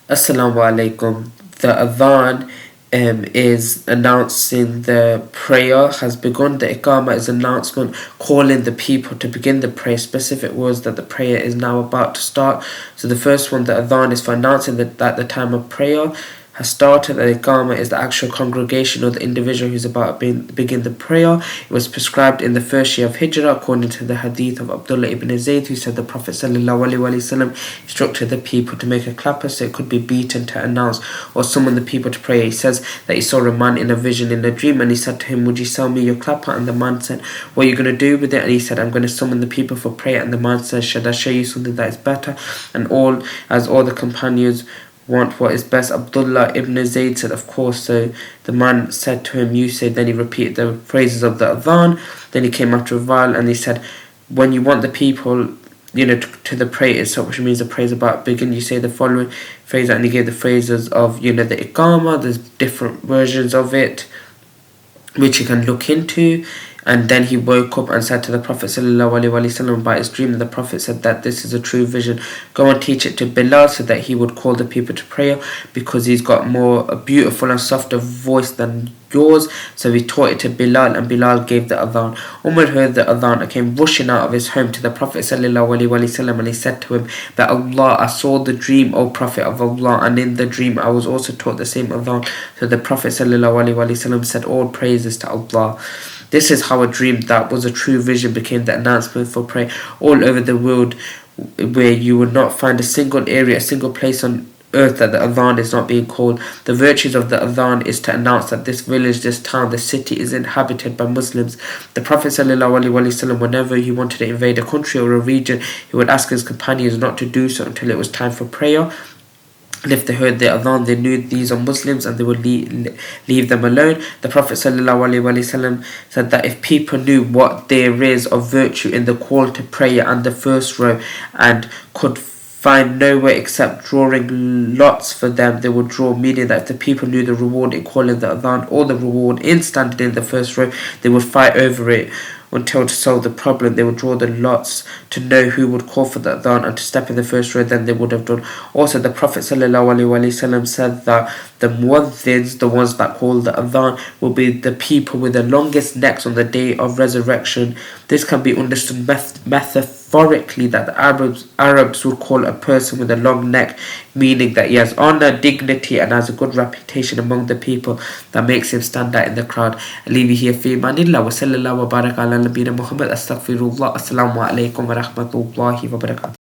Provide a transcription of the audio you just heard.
Assalamu alaikum. The Athan is announcing the prayer has begun. The Iqama is announcement calling the people to begin the prayer. Specific words that the prayer is now about to start. So the first one, the Athan, is for announcing that the time of prayer has started. The Iqama is the actual congregation or the individual who's about to begin the prayer. It was prescribed in the first year of Hijrah according to the hadith of Abdullah ibn Zayd, who said the Prophet ﷺ instructed the people to make a clapper so it could be beaten to announce or summon the people to prayer. He says that he saw a man in a vision in a dream, and he said to him, "Would you sell me your clapper?" And the man said, "What are you going to do with it?" And he said, "I'm going to summon the people for prayer." And the man said, "Should I show you something that is better?" And all the companions want what is best. Abdullah ibn Zayd said, "Of course." So the man said to him, "You say." Then he repeated the phrases of the Adhan. Then he came after a while and he said, "When you want the people, to the prayer itself," which means the prayer is about begin, you say the following phrase. And he gave the phrases of, the Iqama. There's different versions of it which you can look into. And then he woke up and said to the Prophet ﷺ about his dream. And the Prophet said that this is a true vision. Go and teach it to Bilal so that he would call the people to prayer, because he's got a beautiful and softer voice than yours. So he taught it to Bilal, and Bilal gave the Adhan. Umar heard the Adhan and came rushing out of his home to the Prophet ﷺ, and he said to him, "By Allah, I saw the dream, O Prophet of Allah, and in the dream I was also taught the same Adhan." So the Prophet ﷺ said, "All praises to Allah." This is how a dream that was a true vision became the announcement for prayer all over the world, where you would not find a single area, a single place on earth that the Adhan is not being called. The virtues of the Adhan is to announce that this village, this town, this city is inhabited by Muslims. The Prophet ﷺ, whenever he wanted to invade a country or a region, he would ask his companions not to do so until it was time for prayer. And if they heard the Adhan, they knew these are Muslims and they would leave them alone. The Prophet ﷺ said that if people knew what there is of virtue in the call to prayer and the first row, and could find nowhere except drawing lots for them, they would draw, meaning that if the people knew the reward in calling the Adhan or the reward in standing in the first row, they would fight over it until to solve the problem. They would draw the lots to know who would call for the Adhan and to step in the first row, then they would have done. Also, the Prophet ﷺ said that the muadhdhins, the ones that call the Adhan, will be the people with the longest necks on the day of resurrection. This can be understood metaphorically, that the Arabs would call a person with a long neck, meaning that he has honor, dignity, and has a good reputation among the people that makes him stand out in the crowd. I leave you here. Fi manillah wa sallallahu wa baraka ala nabina Muhammad. Astaghfirullah. Assalamu alaikum wa rahmatullahi wa barakatuh.